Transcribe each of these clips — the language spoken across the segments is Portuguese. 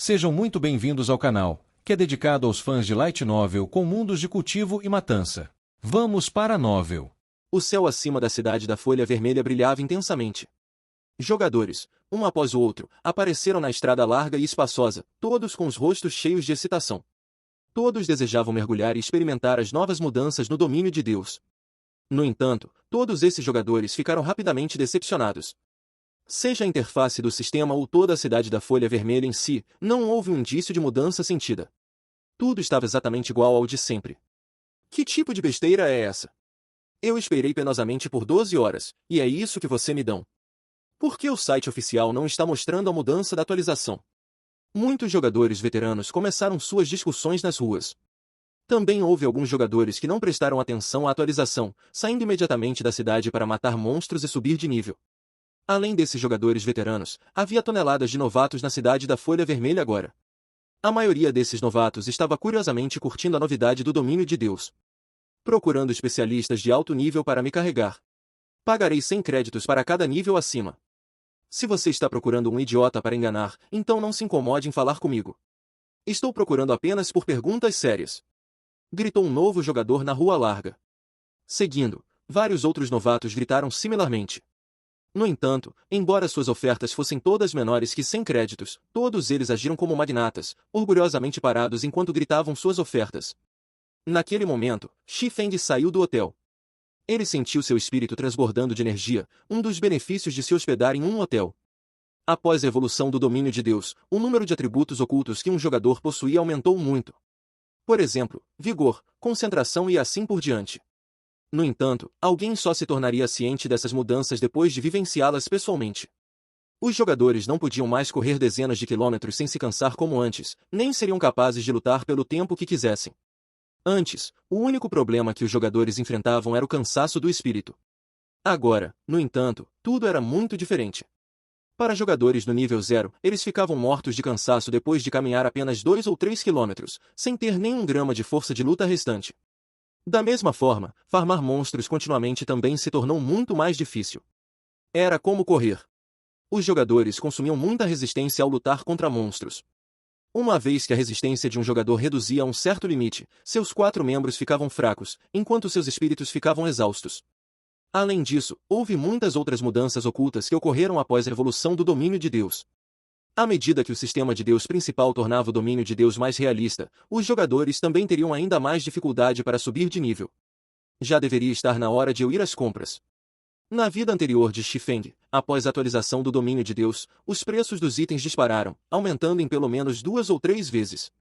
Sejam muito bem-vindos ao canal, que é dedicado aos fãs de Light Novel com mundos de cultivo e matança. Vamos para a novel. O céu acima da cidade da Folha Vermelha brilhava intensamente. Jogadores, um após o outro, apareceram na estrada larga e espaçosa, todos com os rostos cheios de excitação. Todos desejavam mergulhar e experimentar as novas mudanças no domínio de Deus. No entanto, todos esses jogadores ficaram rapidamente decepcionados. Seja a interface do sistema ou toda a cidade da Folha Vermelha em si, não houve um indício de mudança sentida. Tudo estava exatamente igual ao de sempre. Que tipo de besteira é essa? Eu esperei penosamente por 12 horas, e é isso que você me dão. Por que o site oficial não está mostrando a mudança da atualização? Muitos jogadores veteranos começaram suas discussões nas ruas. Também houve alguns jogadores que não prestaram atenção à atualização, saindo imediatamente da cidade para matar monstros e subir de nível. Além desses jogadores veteranos, havia toneladas de novatos na cidade da Folha Vermelha agora. A maioria desses novatos estava curiosamente curtindo a novidade do domínio de Deus. Procurando especialistas de alto nível para me carregar. Pagarei 100 créditos para cada nível acima. Se você está procurando um idiota para enganar, então não se incomode em falar comigo. Estou procurando apenas por perguntas sérias. Gritou um novo jogador na rua larga. Seguindo, vários outros novatos gritaram similarmente. No entanto, embora suas ofertas fossem todas menores que 100 créditos, todos eles agiram como magnatas, orgulhosamente parados enquanto gritavam suas ofertas. Naquele momento, Shi Feng saiu do hotel. Ele sentiu seu espírito transbordando de energia, um dos benefícios de se hospedar em um hotel. Após a evolução do domínio de Deus, o número de atributos ocultos que um jogador possuía aumentou muito. Por exemplo, vigor, concentração e assim por diante. No entanto, alguém só se tornaria ciente dessas mudanças depois de vivenciá-las pessoalmente. Os jogadores não podiam mais correr dezenas de quilômetros sem se cansar como antes, nem seriam capazes de lutar pelo tempo que quisessem. Antes, o único problema que os jogadores enfrentavam era o cansaço do espírito. Agora, no entanto, tudo era muito diferente. Para jogadores no nível 0, eles ficavam mortos de cansaço depois de caminhar apenas 2 ou 3 quilômetros, sem ter nenhum grama de força de luta restante. Da mesma forma, farmar monstros continuamente também se tornou muito mais difícil. Era como correr. Os jogadores consumiam muita resistência ao lutar contra monstros. Uma vez que a resistência de um jogador reduzia a um certo limite, seus 4 membros ficavam fracos, enquanto seus espíritos ficavam exaustos. Além disso, houve muitas outras mudanças ocultas que ocorreram após a evolução do domínio de Deus. À medida que o sistema de Deus principal tornava o domínio de Deus mais realista, os jogadores também teriam ainda mais dificuldade para subir de nível. Já deveria estar na hora de eu ir às compras. Na vida anterior de Shi Feng, após a atualização do domínio de Deus, os preços dos itens dispararam, aumentando em pelo menos 2 ou 3 vezes.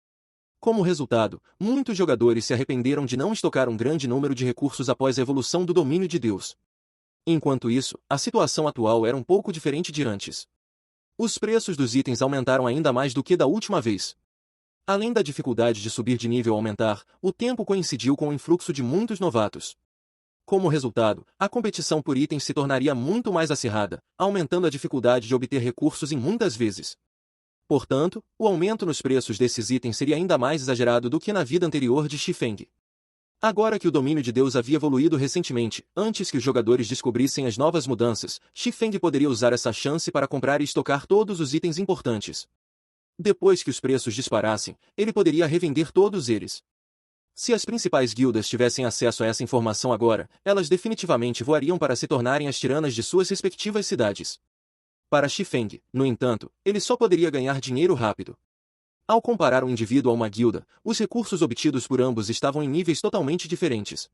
Como resultado, muitos jogadores se arrependeram de não estocar um grande número de recursos após a evolução do domínio de Deus. Enquanto isso, a situação atual era um pouco diferente de antes. Os preços dos itens aumentaram ainda mais do que da última vez. Além da dificuldade de subir de nível aumentar, o tempo coincidiu com o influxo de muitos novatos. Como resultado, a competição por itens se tornaria muito mais acirrada, aumentando a dificuldade de obter recursos em muitas vezes. Portanto, o aumento nos preços desses itens seria ainda mais exagerado do que na vida anterior de Shi Feng. Agora que o domínio de Deus havia evoluído recentemente, antes que os jogadores descobrissem as novas mudanças, Shi Feng poderia usar essa chance para comprar e estocar todos os itens importantes. Depois que os preços disparassem, ele poderia revender todos eles. Se as principais guildas tivessem acesso a essa informação agora, elas definitivamente voariam para se tornarem as tiranas de suas respectivas cidades. Para Shi Feng, no entanto, ele só poderia ganhar dinheiro rápido. Ao comparar um indivíduo a uma guilda, os recursos obtidos por ambos estavam em níveis totalmente diferentes.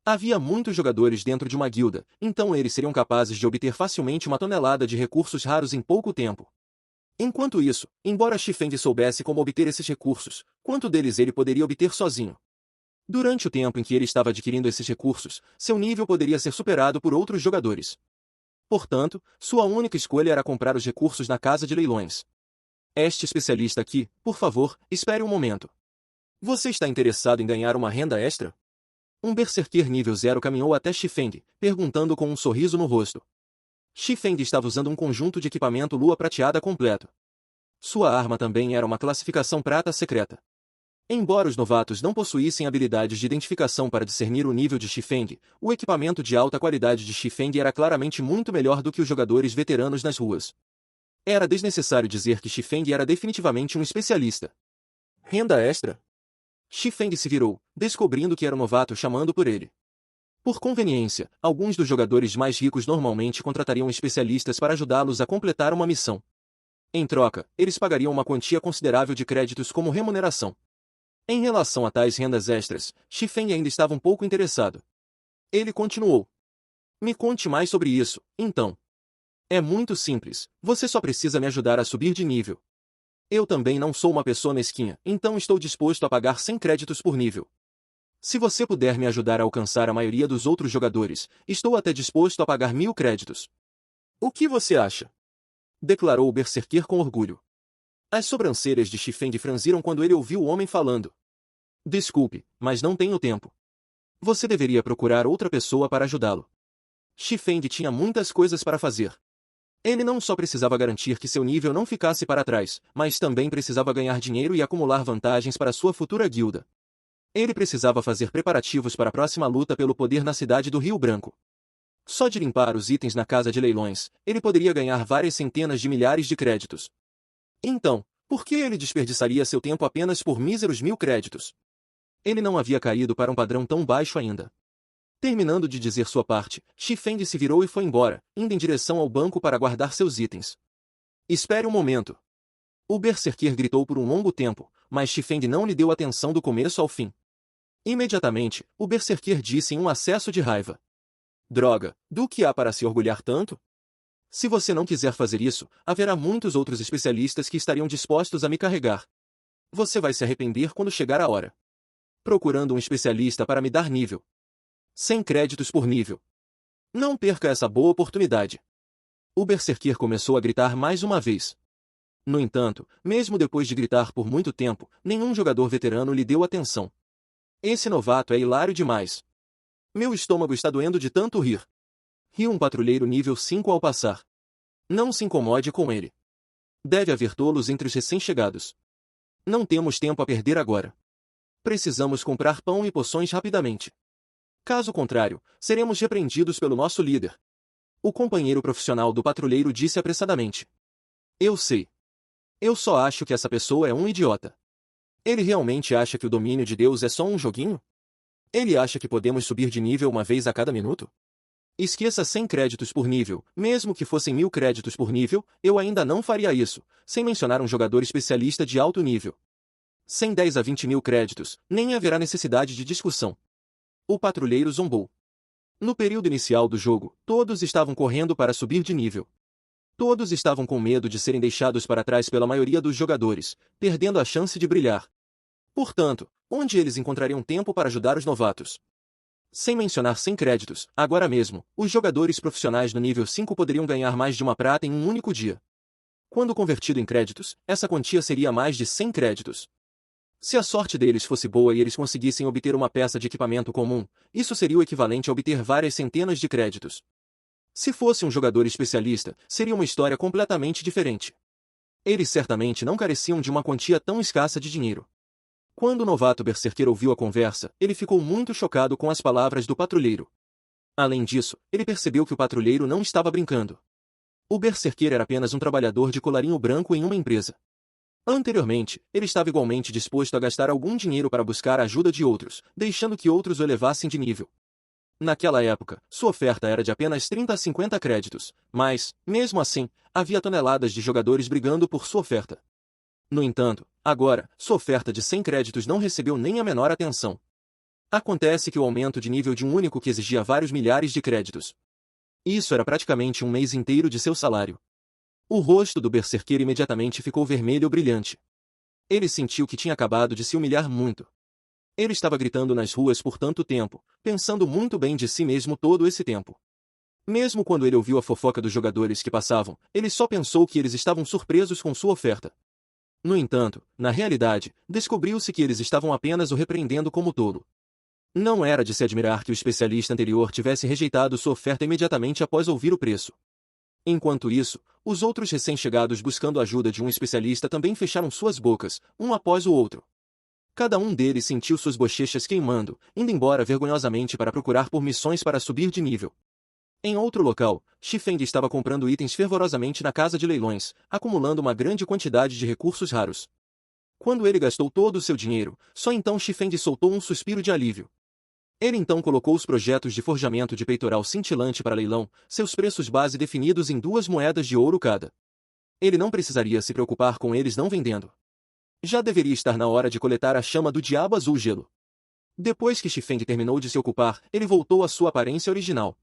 Havia muitos jogadores dentro de uma guilda, então eles seriam capazes de obter facilmente uma tonelada de recursos raros em pouco tempo. Enquanto isso, embora Shi Feng soubesse como obter esses recursos, quanto deles ele poderia obter sozinho? Durante o tempo em que ele estava adquirindo esses recursos, seu nível poderia ser superado por outros jogadores. Portanto, sua única escolha era comprar os recursos na casa de leilões. Este especialista aqui, por favor, espere um momento. Você está interessado em ganhar uma renda extra? Um berserker nível 0 caminhou até Shi Feng, perguntando com um sorriso no rosto. Shi Feng estava usando um conjunto de equipamento lua prateada completo. Sua arma também era uma classificação prata secreta. Embora os novatos não possuíssem habilidades de identificação para discernir o nível de Shi Feng, o equipamento de alta qualidade de Shi Feng era claramente muito melhor do que os jogadores veteranos nas ruas. Era desnecessário dizer que Xifeng era definitivamente um especialista. Renda extra? Xifeng se virou, descobrindo que era um novato chamando por ele. Por conveniência, alguns dos jogadores mais ricos normalmente contratariam especialistas para ajudá-los a completar uma missão. Em troca, eles pagariam uma quantia considerável de créditos como remuneração. Em relação a tais rendas extras, Xifeng ainda estava um pouco interessado. Ele continuou. Me conte mais sobre isso, então. É muito simples, você só precisa me ajudar a subir de nível. Eu também não sou uma pessoa mesquinha, então estou disposto a pagar 100 créditos por nível. Se você puder me ajudar a alcançar a maioria dos outros jogadores, estou até disposto a pagar 1000 créditos. O que você acha? Declarou o Berserker com orgulho. As sobrancelhas de Xifeng franziram quando ele ouviu o homem falando. Desculpe, mas não tenho tempo. Você deveria procurar outra pessoa para ajudá-lo. Xifeng tinha muitas coisas para fazer. Ele não só precisava garantir que seu nível não ficasse para trás, mas também precisava ganhar dinheiro e acumular vantagens para sua futura guilda. Ele precisava fazer preparativos para a próxima luta pelo poder na cidade do Rio Branco. Só de limpar os itens na casa de leilões, ele poderia ganhar várias centenas de milhares de créditos. Então, por que ele desperdiçaria seu tempo apenas por míseros 1000 créditos? Ele não havia caído para um padrão tão baixo ainda. Terminando de dizer sua parte, Xifeng se virou e foi embora, indo em direção ao banco para guardar seus itens. Espere um momento. O Berserker gritou por um longo tempo, mas Xifeng não lhe deu atenção do começo ao fim. Imediatamente, o Berserker disse em um acesso de raiva. Droga, do que há para se orgulhar tanto? Se você não quiser fazer isso, haverá muitos outros especialistas que estariam dispostos a me carregar. Você vai se arrepender quando chegar a hora. Procurando um especialista para me dar nível. 100 créditos por nível. Não perca essa boa oportunidade. O Berserker começou a gritar mais uma vez. No entanto, mesmo depois de gritar por muito tempo, nenhum jogador veterano lhe deu atenção. Esse novato é hilário demais. Meu estômago está doendo de tanto rir. Riu um patrulheiro nível 5 ao passar. Não se incomode com ele. Deve haver tolos entre os recém-chegados. Não temos tempo a perder agora. Precisamos comprar pão e poções rapidamente. Caso contrário, seremos repreendidos pelo nosso líder. O companheiro profissional do patrulheiro disse apressadamente. Eu sei. Eu só acho que essa pessoa é um idiota. Ele realmente acha que o domínio de Deus é só um joguinho? Ele acha que podemos subir de nível uma vez a cada minuto? Esqueça 100 créditos por nível, mesmo que fossem 1000 créditos por nível, eu ainda não faria isso, sem mencionar um jogador especialista de alto nível. 110 a 20 mil créditos, nem haverá necessidade de discussão. O patrulheiro zombou. No período inicial do jogo, todos estavam correndo para subir de nível. Todos estavam com medo de serem deixados para trás pela maioria dos jogadores, perdendo a chance de brilhar. Portanto, onde eles encontrariam tempo para ajudar os novatos? Sem mencionar 100 créditos, agora mesmo, os jogadores profissionais no nível 5 poderiam ganhar mais de uma prata em um único dia. Quando convertido em créditos, essa quantia seria mais de 100 créditos. Se a sorte deles fosse boa e eles conseguissem obter uma peça de equipamento comum, isso seria o equivalente a obter várias centenas de créditos. Se fosse um jogador especialista, seria uma história completamente diferente. Eles certamente não careciam de uma quantia tão escassa de dinheiro. Quando o novato Berserker ouviu a conversa, ele ficou muito chocado com as palavras do patrulheiro. Além disso, ele percebeu que o patrulheiro não estava brincando. O Berserker era apenas um trabalhador de colarinho branco em uma empresa. Anteriormente, ele estava igualmente disposto a gastar algum dinheiro para buscar a ajuda de outros, deixando que outros o elevassem de nível. Naquela época, sua oferta era de apenas 30 a 50 créditos, mas, mesmo assim, havia toneladas de jogadores brigando por sua oferta. No entanto, agora, sua oferta de 100 créditos não recebeu nem a menor atenção. Acontece que o aumento de nível de um único que exigia vários milhares de créditos. Isso era praticamente um mês inteiro de seu salário. O rosto do Berserker imediatamente ficou vermelho brilhante. Ele sentiu que tinha acabado de se humilhar muito. Ele estava gritando nas ruas por tanto tempo, pensando muito bem de si mesmo todo esse tempo. Mesmo quando ele ouviu a fofoca dos jogadores que passavam, ele só pensou que eles estavam surpresos com sua oferta. No entanto, na realidade, descobriu-se que eles estavam apenas o repreendendo como tolo. Não era de se admirar que o especialista anterior tivesse rejeitado sua oferta imediatamente após ouvir o preço. Enquanto isso, os outros recém-chegados buscando a ajuda de um especialista também fecharam suas bocas, um após o outro. Cada um deles sentiu suas bochechas queimando, indo embora vergonhosamente para procurar por missões para subir de nível. Em outro local, Shifeng estava comprando itens fervorosamente na casa de leilões, acumulando uma grande quantidade de recursos raros. Quando ele gastou todo o seu dinheiro, só então Shifeng soltou um suspiro de alívio. Ele então colocou os projetos de forjamento de peitoral cintilante para leilão, seus preços base definidos em 2 moedas de ouro cada. Ele não precisaria se preocupar com eles não vendendo. Já deveria estar na hora de coletar a chama do Diabo Azul Gelo. Depois que Shifeng terminou de se ocupar, ele voltou à sua aparência original.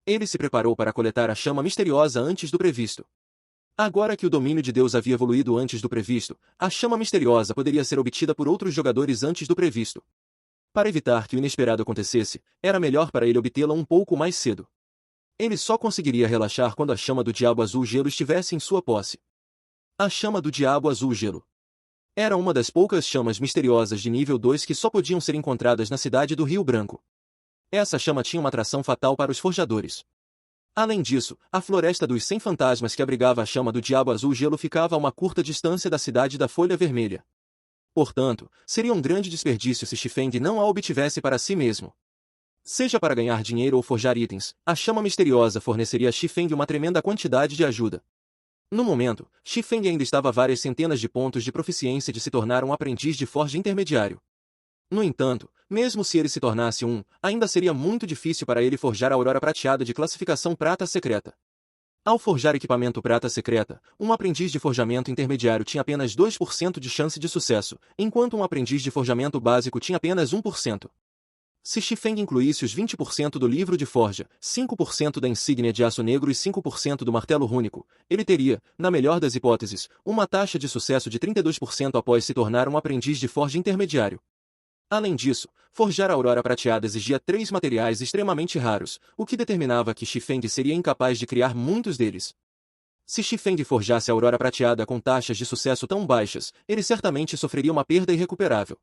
Ele se preparou para coletar a chama misteriosa antes do previsto. Agora que o domínio de Deus havia evoluído antes do previsto, a chama misteriosa poderia ser obtida por outros jogadores antes do previsto. Para evitar que o inesperado acontecesse, era melhor para ele obtê-la um pouco mais cedo. Ele só conseguiria relaxar quando a chama do Diabo Azul Gelo estivesse em sua posse. A chama do Diabo Azul Gelo era uma das poucas chamas misteriosas de nível 2 que só podiam ser encontradas na cidade do Rio Branco. Essa chama tinha uma atração fatal para os forjadores. Além disso, a floresta dos 100 fantasmas que abrigava a chama do Diabo Azul Gelo ficava a uma curta distância da cidade da Folha Vermelha. Portanto, seria um grande desperdício se Shifeng não a obtivesse para si mesmo. Seja para ganhar dinheiro ou forjar itens, a chama misteriosa forneceria a Shifeng uma tremenda quantidade de ajuda. No momento, Shifeng ainda estava a várias centenas de pontos de proficiência de se tornar um aprendiz de forja intermediário. No entanto, mesmo se ele se tornasse um, ainda seria muito difícil para ele forjar a aurora prateada de classificação prata secreta. Ao forjar equipamento prata secreta, um aprendiz de forjamento intermediário tinha apenas 2% de chance de sucesso, enquanto um aprendiz de forjamento básico tinha apenas 1%. Se Shifeng incluísse os 20% do livro de forja, 5% da insígnia de aço negro e 5% do martelo rúnico, ele teria, na melhor das hipóteses, uma taxa de sucesso de 32% após se tornar um aprendiz de forja intermediário. Além disso, forjar a aurora prateada exigia 3 materiais extremamente raros, o que determinava que Shifeng seria incapaz de criar muitos deles. Se Shifeng forjasse a aurora prateada com taxas de sucesso tão baixas, ele certamente sofreria uma perda irrecuperável.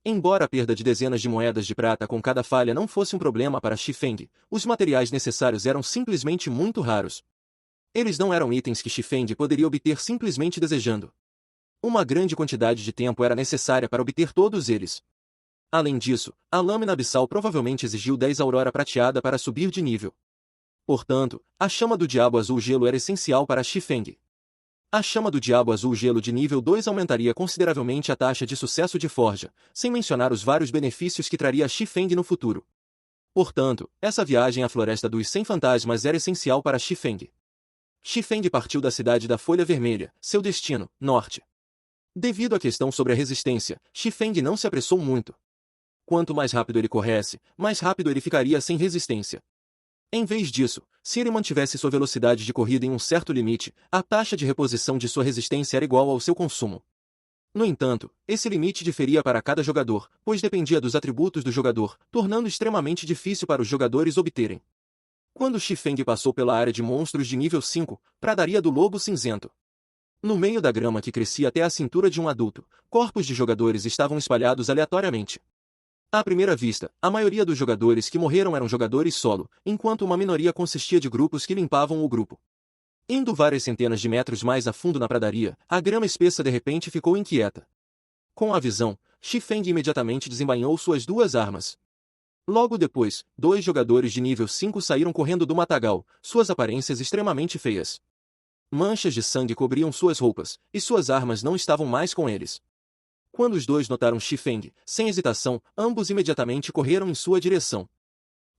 Embora a perda de dezenas de moedas de prata com cada falha não fosse um problema para Shifeng, os materiais necessários eram simplesmente muito raros. Eles não eram itens que Shifeng poderia obter simplesmente desejando. Uma grande quantidade de tempo era necessária para obter todos eles. Além disso, a lâmina abissal provavelmente exigiu 10 aurora prateada para subir de nível. Portanto, a chama do Diabo Azul Gelo era essencial para Shifeng. A chama do Diabo Azul Gelo de nível 2 aumentaria consideravelmente a taxa de sucesso de forja, sem mencionar os vários benefícios que traria a Shifeng no futuro. Portanto, essa viagem à Floresta dos 100 Fantasmas era essencial para Shifeng. Shifeng partiu da cidade da Folha Vermelha, seu destino, norte. Devido à questão sobre a resistência, Shifeng não se apressou muito. Quanto mais rápido ele corresse, mais rápido ele ficaria sem resistência. Em vez disso, se ele mantivesse sua velocidade de corrida em um certo limite, a taxa de reposição de sua resistência era igual ao seu consumo. No entanto, esse limite diferia para cada jogador, pois dependia dos atributos do jogador, tornando extremamente difícil para os jogadores obterem. Quando Shifeng passou pela área de monstros de nível 5, Pradaria do Lobo Cinzento. No meio da grama que crescia até a cintura de um adulto, corpos de jogadores estavam espalhados aleatoriamente. À primeira vista, a maioria dos jogadores que morreram eram jogadores solo, enquanto uma minoria consistia de grupos que limpavam o grupo. Indo várias centenas de metros mais a fundo na pradaria, a grama espessa de repente ficou inquieta. Com a visão, Shifeng imediatamente desembainhou suas 2 armas. Logo depois, 2 jogadores de nível 5 saíram correndo do matagal, suas aparências extremamente feias. Manchas de sangue cobriam suas roupas, e suas armas não estavam mais com eles. Quando os 2 notaram Shifeng, sem hesitação, ambos imediatamente correram em sua direção.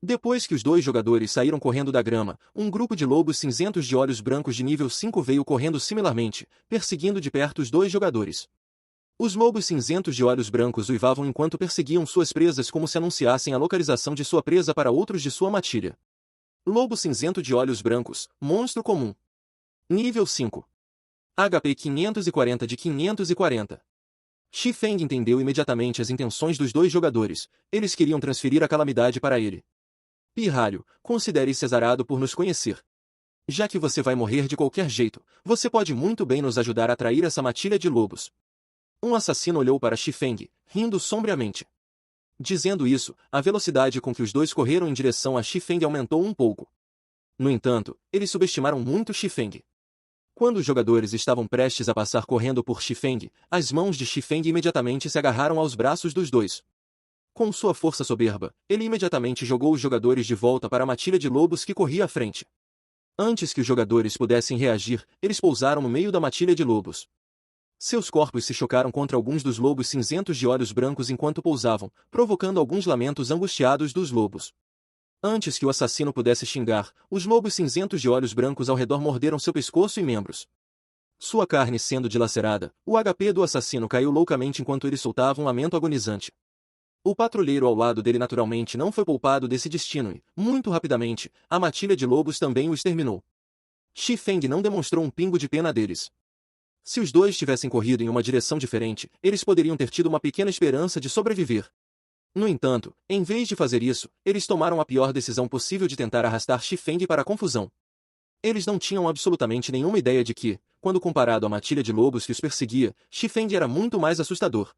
Depois que os 2 jogadores saíram correndo da grama, um grupo de lobos cinzentos de olhos brancos de nível 5 veio correndo similarmente, perseguindo de perto os 2 jogadores. Os lobos cinzentos de olhos brancos uivavam enquanto perseguiam suas presas como se anunciassem a localização de sua presa para outros de sua matilha. Lobo cinzento de olhos brancos, monstro comum. Nível 5. HP 540 de 540. Shifeng entendeu imediatamente as intenções dos 2 jogadores, eles queriam transferir a calamidade para ele. Pirralho, considere-se azarado por nos conhecer. Já que você vai morrer de qualquer jeito, você pode muito bem nos ajudar a atrair essa matilha de lobos. Um assassino olhou para Shifeng, rindo sombriamente. Dizendo isso, a velocidade com que os 2 correram em direção a Shifeng aumentou um pouco. No entanto, eles subestimaram muito Shifeng. Quando os jogadores estavam prestes a passar correndo por Shifeng, as mãos de Shifeng imediatamente se agarraram aos braços dos 2. Com sua força soberba, ele imediatamente jogou os jogadores de volta para a matilha de lobos que corria à frente. Antes que os jogadores pudessem reagir, eles pousaram no meio da matilha de lobos. Seus corpos se chocaram contra alguns dos lobos cinzentos de olhos brancos enquanto pousavam, provocando alguns lamentos angustiados dos lobos. Antes que o assassino pudesse xingar, os lobos cinzentos de olhos brancos ao redor morderam seu pescoço e membros. Sua carne sendo dilacerada, o HP do assassino caiu loucamente enquanto ele soltava um lamento agonizante. O patrulheiro ao lado dele naturalmente não foi poupado desse destino e, muito rapidamente, a matilha de lobos também o exterminou. Shi Feng não demonstrou um pingo de pena deles. Se os dois tivessem corrido em uma direção diferente, eles poderiam ter tido uma pequena esperança de sobreviver. No entanto, em vez de fazer isso, eles tomaram a pior decisão possível de tentar arrastar Shi Feng para a confusão. Eles não tinham absolutamente nenhuma ideia de que, quando comparado à matilha de lobos que os perseguia, Shi Feng era muito mais assustador.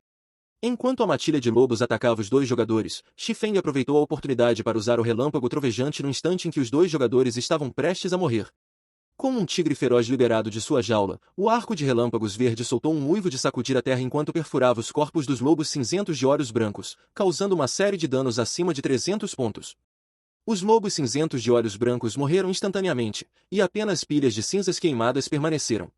Enquanto a matilha de lobos atacava os dois jogadores, Shi Feng aproveitou a oportunidade para usar o relâmpago trovejante no instante em que os dois jogadores estavam prestes a morrer. Como um tigre feroz liberado de sua jaula, o arco de relâmpagos verde soltou um uivo de sacudir a terra enquanto perfurava os corpos dos lobos cinzentos de olhos brancos, causando uma série de danos acima de 300 pontos. Os lobos cinzentos de olhos brancos morreram instantaneamente, e apenas pilhas de cinzas queimadas permaneceram.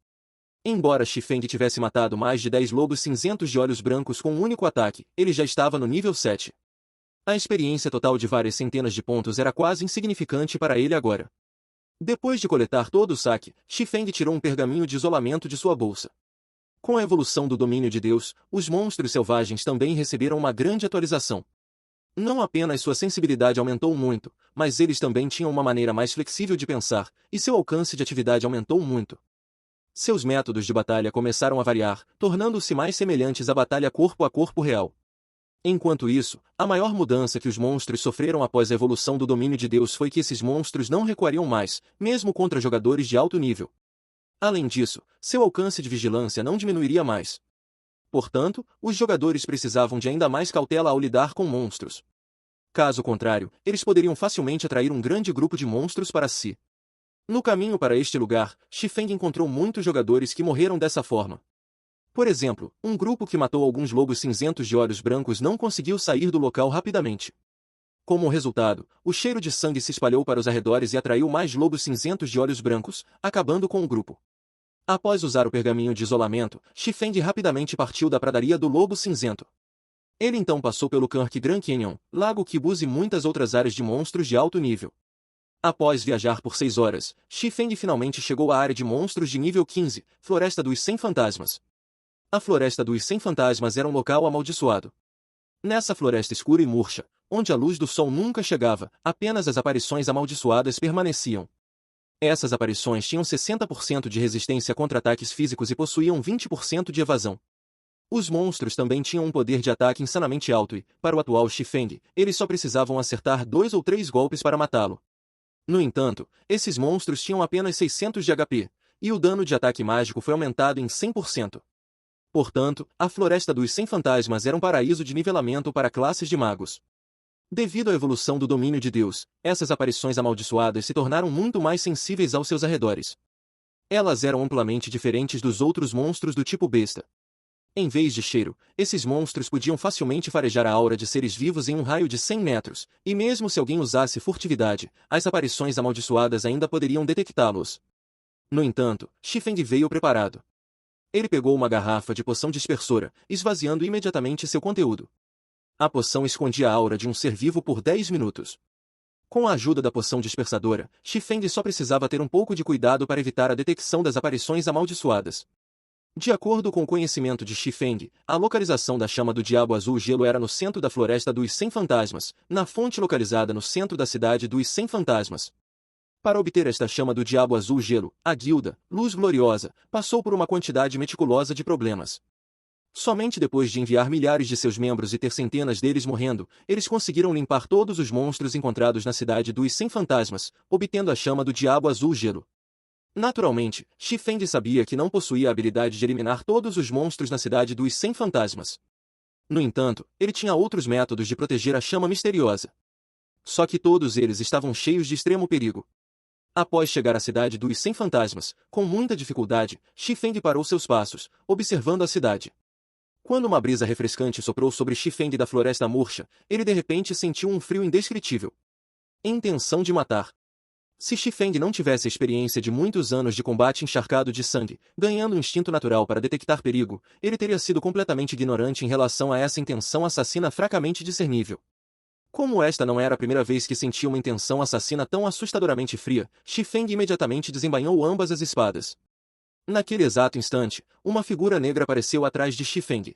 Embora Shi Feng tivesse matado mais de 10 lobos cinzentos de olhos brancos com um único ataque, ele já estava no nível 7. A experiência total de várias centenas de pontos era quase insignificante para ele agora. Depois de coletar todo o saque, Shi Feng tirou um pergaminho de isolamento de sua bolsa. Com a evolução do domínio de Deus, os monstros selvagens também receberam uma grande atualização. Não apenas sua sensibilidade aumentou muito, mas eles também tinham uma maneira mais flexível de pensar, e seu alcance de atividade aumentou muito. Seus métodos de batalha começaram a variar, tornando-se mais semelhantes à batalha corpo a corpo real. Enquanto isso, a maior mudança que os monstros sofreram após a evolução do domínio de Deus foi que esses monstros não recuariam mais, mesmo contra jogadores de alto nível. Além disso, seu alcance de vigilância não diminuiria mais. Portanto, os jogadores precisavam de ainda mais cautela ao lidar com monstros. Caso contrário, eles poderiam facilmente atrair um grande grupo de monstros para si. No caminho para este lugar, Shi Feng encontrou muitos jogadores que morreram dessa forma. Por exemplo, um grupo que matou alguns lobos cinzentos de olhos brancos não conseguiu sair do local rapidamente. Como resultado, o cheiro de sangue se espalhou para os arredores e atraiu mais lobos cinzentos de olhos brancos, acabando com o grupo. Após usar o pergaminho de isolamento, Shi Feng rapidamente partiu da pradaria do Lobo Cinzento. Ele então passou pelo Kirk Grand Canyon, Lago Kibuz e muitas outras áreas de monstros de alto nível. Após viajar por 6 horas, Shi Feng finalmente chegou à área de monstros de nível 15, Floresta dos 100 Fantasmas. A Floresta dos 100 Fantasmas era um local amaldiçoado. Nessa floresta escura e murcha, onde a luz do sol nunca chegava, apenas as aparições amaldiçoadas permaneciam. Essas aparições tinham 60% de resistência contra ataques físicos e possuíam 20% de evasão. Os monstros também tinham um poder de ataque insanamente alto e, para o atual Shi Feng, eles só precisavam acertar 2 ou 3 golpes para matá-lo. No entanto, esses monstros tinham apenas 600 de HP, e o dano de ataque mágico foi aumentado em 100%. Portanto, a Floresta dos 100 Fantasmas era um paraíso de nivelamento para classes de magos. Devido à evolução do domínio de Deus, essas aparições amaldiçoadas se tornaram muito mais sensíveis aos seus arredores. Elas eram amplamente diferentes dos outros monstros do tipo besta. Em vez de cheiro, esses monstros podiam facilmente farejar a aura de seres vivos em um raio de 100 metros, e mesmo se alguém usasse furtividade, as aparições amaldiçoadas ainda poderiam detectá-los. No entanto, Shi Feng veio preparado. Ele pegou uma garrafa de poção dispersora, esvaziando imediatamente seu conteúdo. A poção escondia a aura de um ser vivo por 10 minutos. Com a ajuda da poção dispersadora, Shi Feng só precisava ter um pouco de cuidado para evitar a detecção das aparições amaldiçoadas. De acordo com o conhecimento de Shi Feng, a localização da chama do Diabo Azul Gelo era no centro da Floresta dos 100 Fantasmas, na fonte localizada no centro da cidade dos 100 Fantasmas. Para obter esta chama do Diabo Azul Gelo, a Guilda, Luz Gloriosa, passou por uma quantidade meticulosa de problemas. Somente depois de enviar milhares de seus membros e ter centenas deles morrendo, eles conseguiram limpar todos os monstros encontrados na cidade dos 100 Fantasmas, obtendo a chama do Diabo Azul Gelo. Naturalmente, Shi Feng sabia que não possuía a habilidade de eliminar todos os monstros na cidade dos 100 Fantasmas. No entanto, ele tinha outros métodos de proteger a chama misteriosa. Só que todos eles estavam cheios de extremo perigo. Após chegar à cidade dos 100 Fantasmas, com muita dificuldade, Shi Feng parou seus passos, observando a cidade. Quando uma brisa refrescante soprou sobre Xifeng da floresta murcha, ele de repente sentiu um frio indescritível. Intenção de matar. Se Xifeng não tivesse a experiência de muitos anos de combate encharcado de sangue, ganhando um instinto natural para detectar perigo, ele teria sido completamente ignorante em relação a essa intenção assassina fracamente discernível. Como esta não era a primeira vez que sentia uma intenção assassina tão assustadoramente fria, Xifeng imediatamente desembainhou ambas as espadas. Naquele exato instante, uma figura negra apareceu atrás de Xifeng.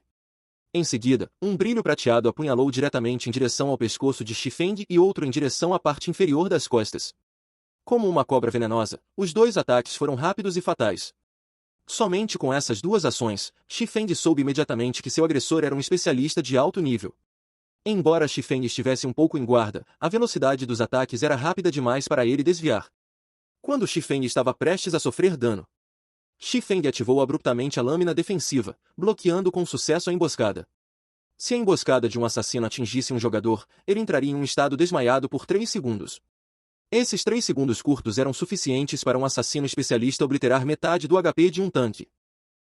Em seguida, um brilho prateado apunhalou diretamente em direção ao pescoço de Xifeng e outro em direção à parte inferior das costas. Como uma cobra venenosa, os dois ataques foram rápidos e fatais. Somente com essas duas ações, Xifeng soube imediatamente que seu agressor era um especialista de alto nível. Embora Xifeng estivesse um pouco em guarda, a velocidade dos ataques era rápida demais para ele desviar. Quando Xifeng estava prestes a sofrer dano, Xifeng ativou abruptamente a lâmina defensiva, bloqueando com sucesso a emboscada. Se a emboscada de um assassino atingisse um jogador, ele entraria em um estado desmaiado por 3 segundos. Esses 3 segundos curtos eram suficientes para um assassino especialista obliterar metade do HP de um tanque.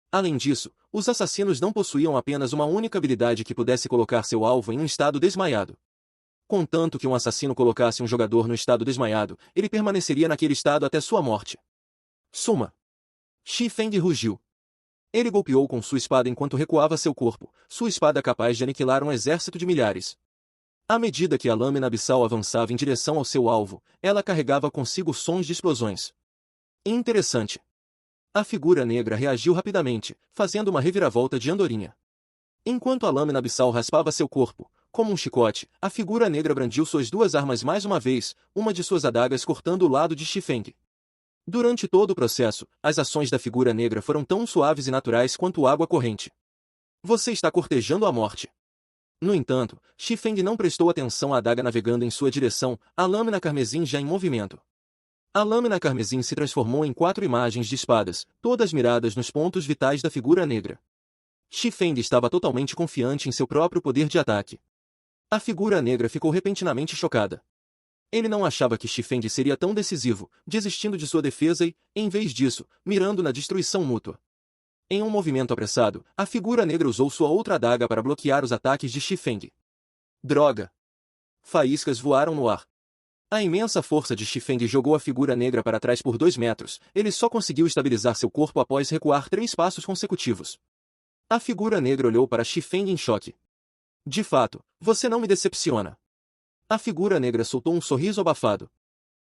Além disso, os assassinos não possuíam apenas uma única habilidade que pudesse colocar seu alvo em um estado desmaiado. Contanto que um assassino colocasse um jogador no estado desmaiado, ele permaneceria naquele estado até sua morte. Suma! Xifeng rugiu. Ele golpeou com sua espada enquanto recuava seu corpo, sua espada capaz de aniquilar um exército de milhares. À medida que a lâmina abissal avançava em direção ao seu alvo, ela carregava consigo sons de explosões. Interessante. A figura negra reagiu rapidamente, fazendo uma reviravolta de andorinha. Enquanto a lâmina abissal raspava seu corpo, como um chicote, a figura negra brandiu suas duas armas mais uma vez, uma de suas adagas cortando o lado de Xifeng. Durante todo o processo, as ações da figura negra foram tão suaves e naturais quanto água corrente. Você está cortejando a morte. No entanto, Xifeng não prestou atenção à adaga navegando em sua direção, a lâmina carmesim já em movimento. A lâmina carmesim se transformou em 4 imagens de espadas, todas miradas nos pontos vitais da figura negra. Xifeng estava totalmente confiante em seu próprio poder de ataque. A figura negra ficou repentinamente chocada. Ele não achava que Xifeng seria tão decisivo, desistindo de sua defesa e, em vez disso, mirando na destruição mútua. Em um movimento apressado, a figura negra usou sua outra adaga para bloquear os ataques de Xifeng. Droga! Faíscas voaram no ar. A imensa força de Xifeng jogou a figura negra para trás por 2 metros, ele só conseguiu estabilizar seu corpo após recuar 3 passos consecutivos. A figura negra olhou para Xifeng em choque. De fato, você não me decepciona. A figura negra soltou um sorriso abafado.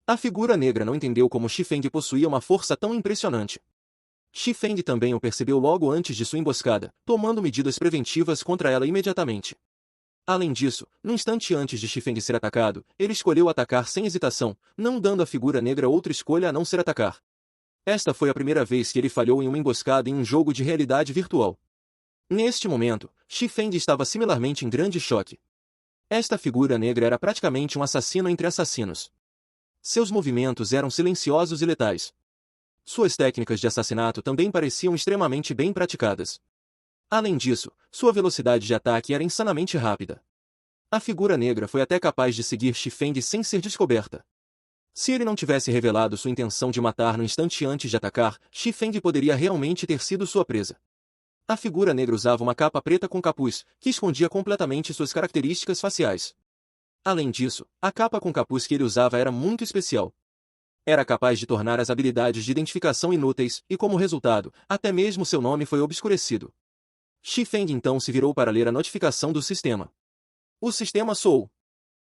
A figura negra não entendeu como Xifeng possuía uma força tão impressionante. Xifeng também o percebeu logo antes de sua emboscada, tomando medidas preventivas contra ela imediatamente. Além disso, no instante antes de Xifeng ser atacado, ele escolheu atacar sem hesitação, não dando à figura negra outra escolha a não ser atacar. Esta foi a primeira vez que ele falhou em uma emboscada em um jogo de realidade virtual. Neste momento, Xifeng estava similarmente em grande choque. Esta figura negra era praticamente um assassino entre assassinos. Seus movimentos eram silenciosos e letais. Suas técnicas de assassinato também pareciam extremamente bem praticadas. Além disso, sua velocidade de ataque era insanamente rápida. A figura negra foi até capaz de seguir Xifeng sem ser descoberta. Se ele não tivesse revelado sua intenção de matar no instante antes de atacar, Xifeng poderia realmente ter sido sua presa. A figura negra usava uma capa preta com capuz, que escondia completamente suas características faciais. Além disso, a capa com capuz que ele usava era muito especial. Era capaz de tornar as habilidades de identificação inúteis, e como resultado, até mesmo seu nome foi obscurecido. Xifeng então se virou para ler a notificação do sistema. O sistema soou.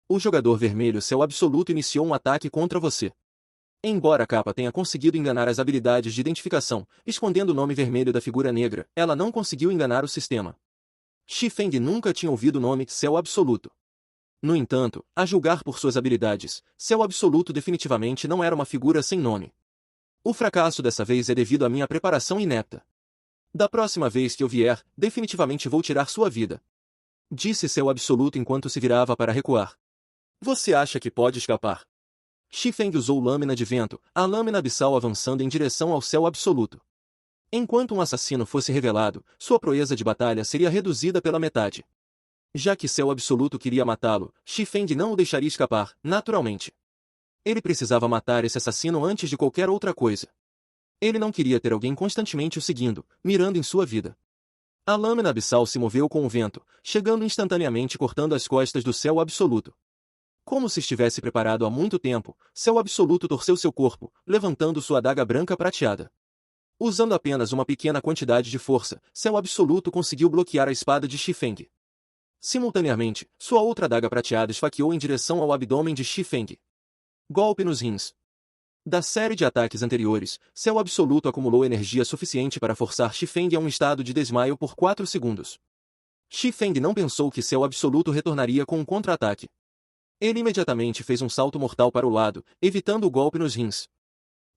O jogador vermelho Céu Absoluto iniciou um ataque contra você. Embora a capa tenha conseguido enganar as habilidades de identificação, escondendo o nome vermelho da figura negra, ela não conseguiu enganar o sistema. Xifeng nunca tinha ouvido o nome Céu Absoluto. No entanto, a julgar por suas habilidades, Céu Absoluto definitivamente não era uma figura sem nome. O fracasso dessa vez é devido à minha preparação inepta. Da próxima vez que eu vier, definitivamente vou tirar sua vida. Disse Céu Absoluto enquanto se virava para recuar. Você acha que pode escapar? Xifeng usou lâmina de vento, a lâmina abissal avançando em direção ao Céu Absoluto. Enquanto um assassino fosse revelado, sua proeza de batalha seria reduzida pela metade. Já que Céu Absoluto queria matá-lo, Xifeng não o deixaria escapar, naturalmente. Ele precisava matar esse assassino antes de qualquer outra coisa. Ele não queria ter alguém constantemente o seguindo, mirando em sua vida. A lâmina abissal se moveu com o vento, chegando instantaneamente cortando as costas do Céu Absoluto. Como se estivesse preparado há muito tempo, Céu Absoluto torceu seu corpo, levantando sua adaga branca prateada. Usando apenas uma pequena quantidade de força, Céu Absoluto conseguiu bloquear a espada de Shifeng. Simultaneamente, sua outra adaga prateada esfaqueou em direção ao abdômen de Shifeng. Golpe nos rins. Da série de ataques anteriores, Céu Absoluto acumulou energia suficiente para forçar Shifeng a um estado de desmaio por 4 segundos. Shifeng não pensou que Céu Absoluto retornaria com um contra-ataque. Ele imediatamente fez um salto mortal para o lado, evitando o golpe nos rins.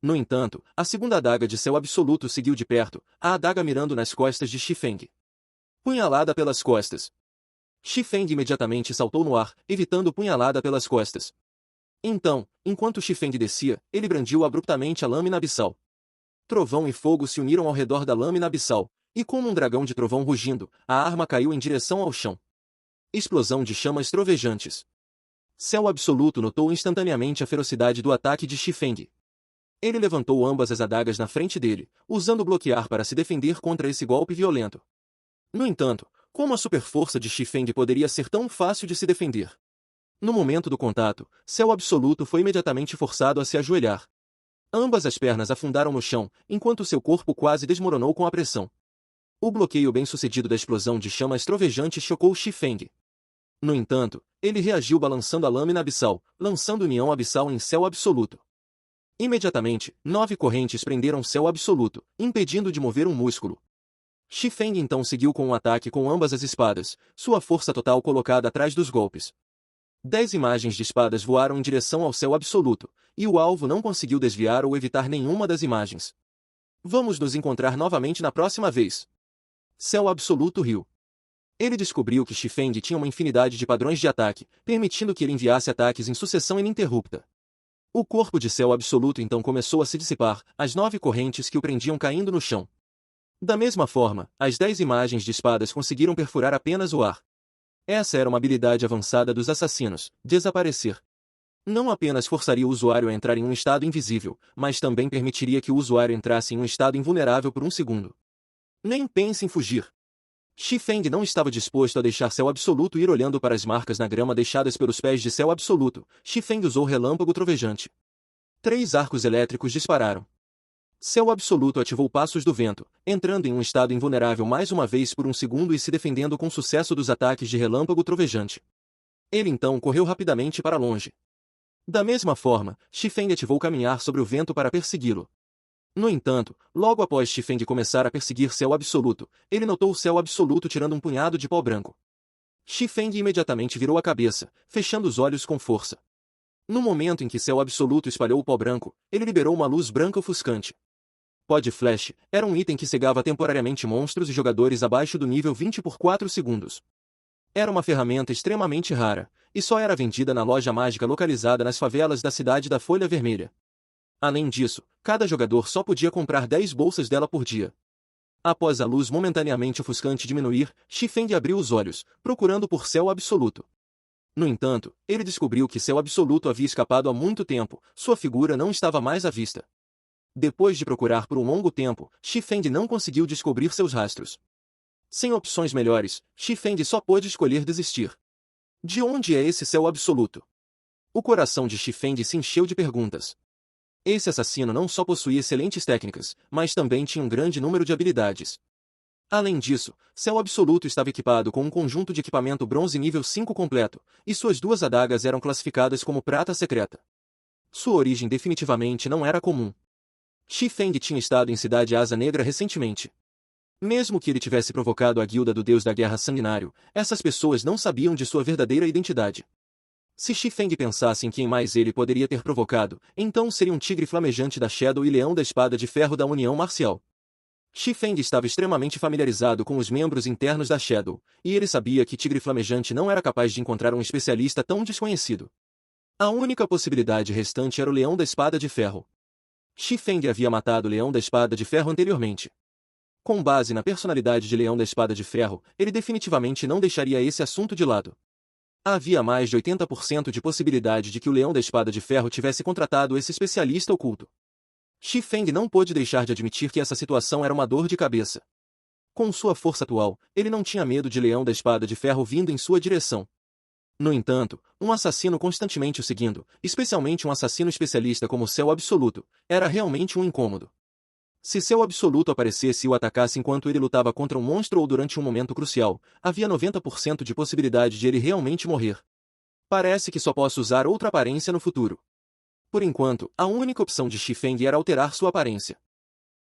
No entanto, a segunda adaga de Céu Absoluto seguiu de perto, a adaga mirando nas costas de Shifeng. Punhalada pelas costas. Shifeng imediatamente saltou no ar, evitando punhalada pelas costas. Então, enquanto Shifeng descia, ele brandiu abruptamente a lâmina abissal. Trovão e fogo se uniram ao redor da lâmina abissal, e como um dragão de trovão rugindo, a arma caiu em direção ao chão. Explosão de chamas trovejantes. Céu Absoluto notou instantaneamente a ferocidade do ataque de Shifeng. Ele levantou ambas as adagas na frente dele, usando bloquear para se defender contra esse golpe violento. No entanto, como a superforça de Shifeng poderia ser tão fácil de se defender? No momento do contato, Céu Absoluto foi imediatamente forçado a se ajoelhar. Ambas as pernas afundaram no chão, enquanto seu corpo quase desmoronou com a pressão. O bloqueio bem-sucedido da explosão de chamas trovejantes chocou Shifeng. No entanto, ele reagiu balançando a lâmina abissal, lançando União Abissal em Céu Absoluto. Imediatamente, 9 correntes prenderam Céu Absoluto, impedindo de mover um músculo. Shifeng então seguiu com um ataque com ambas as espadas, sua força total colocada atrás dos golpes. 10 imagens de espadas voaram em direção ao Céu Absoluto, e o alvo não conseguiu desviar ou evitar nenhuma das imagens. Vamos nos encontrar novamente na próxima vez. Céu Absoluto riu. Ele descobriu que Shifeng tinha uma infinidade de padrões de ataque, permitindo que ele enviasse ataques em sucessão ininterrupta. O corpo de Céu Absoluto então começou a se dissipar, as 9 correntes que o prendiam caindo no chão. Da mesma forma, as 10 imagens de espadas conseguiram perfurar apenas o ar. Essa era uma habilidade avançada dos assassinos, desaparecer. Não apenas forçaria o usuário a entrar em um estado invisível, mas também permitiria que o usuário entrasse em um estado invulnerável por um segundo. Nem pense em fugir. Shifeng não estava disposto a deixar Céu Absoluto ir olhando para as marcas na grama deixadas pelos pés de Céu Absoluto. Shifeng usou relâmpago trovejante. 3 arcos elétricos dispararam. Céu Absoluto ativou Passos do Vento, entrando em um estado invulnerável mais uma vez por um segundo e se defendendo com sucesso dos ataques de relâmpago trovejante. Ele então correu rapidamente para longe. Da mesma forma, Shifeng ativou Caminhar sobre o Vento para persegui-lo. No entanto, logo após Shifeng começar a perseguir Céu Absoluto, ele notou o Céu Absoluto tirando um punhado de pó branco. Shifeng imediatamente virou a cabeça, fechando os olhos com força. No momento em que Céu Absoluto espalhou o pó branco, ele liberou uma luz branca ofuscante. Pó de Flash era um item que cegava temporariamente monstros e jogadores abaixo do nível 20 por 4 segundos. Era uma ferramenta extremamente rara, e só era vendida na loja mágica localizada nas favelas da cidade da Folha Vermelha. Além disso, cada jogador só podia comprar 10 bolsas dela por dia. Após a luz momentaneamente ofuscante diminuir, Shifeng abriu os olhos, procurando por Céu Absoluto. No entanto, ele descobriu que Céu Absoluto havia escapado há muito tempo, sua figura não estava mais à vista. Depois de procurar por um longo tempo, Shifeng não conseguiu descobrir seus rastros. Sem opções melhores, Shifeng só pôde escolher desistir. De onde é esse Céu Absoluto? O coração de Shifeng se encheu de perguntas. Esse assassino não só possuía excelentes técnicas, mas também tinha um grande número de habilidades. Além disso, Céu Absoluto estava equipado com um conjunto de equipamento bronze nível 5 completo, e suas 2 adagas eram classificadas como prata secreta. Sua origem definitivamente não era comum. Shifeng tinha estado em Cidade Asa Negra recentemente. Mesmo que ele tivesse provocado a guilda do Deus da Guerra Sanguinário, essas pessoas não sabiam de sua verdadeira identidade. Se Shifeng pensasse em quem mais ele poderia ter provocado, então seria um tigre flamejante da Shadow e leão da Espada de Ferro da União Marcial. Shifeng estava extremamente familiarizado com os membros internos da Shadow, e ele sabia que Tigre Flamejante não era capaz de encontrar um especialista tão desconhecido. A única possibilidade restante era o Leão da Espada de Ferro. Shifeng havia matado o Leão da Espada de Ferro anteriormente. Com base na personalidade de Leão da Espada de Ferro, ele definitivamente não deixaria esse assunto de lado. Havia mais de 80% de possibilidade de que o Leão da Espada de Ferro tivesse contratado esse especialista oculto. Shifeng não pôde deixar de admitir que essa situação era uma dor de cabeça. Com sua força atual, ele não tinha medo de Leão da Espada de Ferro vindo em sua direção. No entanto, um assassino constantemente o seguindo, especialmente um assassino especialista como Céu Absoluto, era realmente um incômodo. Se Céu Absoluto aparecesse e o atacasse enquanto ele lutava contra um monstro ou durante um momento crucial, havia 90% de possibilidade de ele realmente morrer. Parece que só posso usar outra aparência no futuro. Por enquanto, a única opção de Xifeng era alterar sua aparência.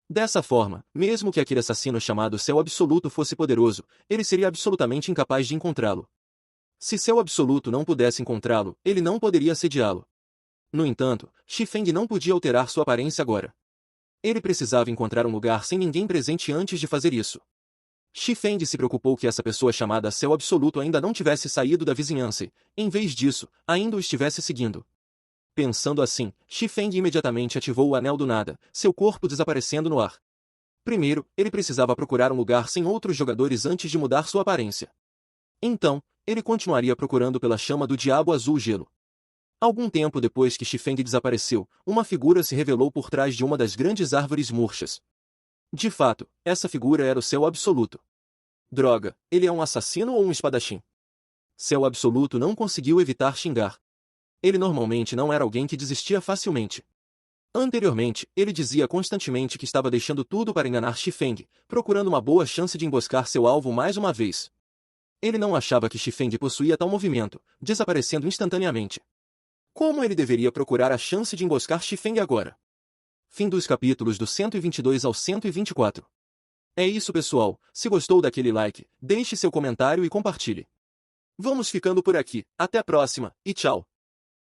Dessa forma, mesmo que aquele assassino chamado Céu Absoluto fosse poderoso, ele seria absolutamente incapaz de encontrá-lo. Se Céu Absoluto não pudesse encontrá-lo, ele não poderia assediá-lo. No entanto, Xifeng não podia alterar sua aparência agora. Ele precisava encontrar um lugar sem ninguém presente antes de fazer isso. Xifeng se preocupou que essa pessoa chamada Céu Absoluto ainda não tivesse saído da vizinhança e, em vez disso, ainda o estivesse seguindo. Pensando assim, Xifeng imediatamente ativou o Anel do Nada, seu corpo desaparecendo no ar. Primeiro, ele precisava procurar um lugar sem outros jogadores antes de mudar sua aparência. Então, ele continuaria procurando pela chama do Diabo Azul Gelo. Algum tempo depois que Xifeng desapareceu, uma figura se revelou por trás de uma das grandes árvores murchas. De fato, essa figura era o Céu Absoluto. Droga, ele é um assassino ou um espadachim? Céu Absoluto não conseguiu evitar xingar. Ele normalmente não era alguém que desistia facilmente. Anteriormente, ele dizia constantemente que estava deixando tudo para enganar Xifeng, procurando uma boa chance de emboscar seu alvo mais uma vez. Ele não achava que Xifeng possuía tal movimento, desaparecendo instantaneamente. Como ele deveria procurar a chance de emboscar Xifeng agora? Fim dos capítulos do 122 ao 124. É isso, pessoal. Se gostou daquele like, deixe seu comentário e compartilhe. Vamos ficando por aqui. Até a próxima, e tchau!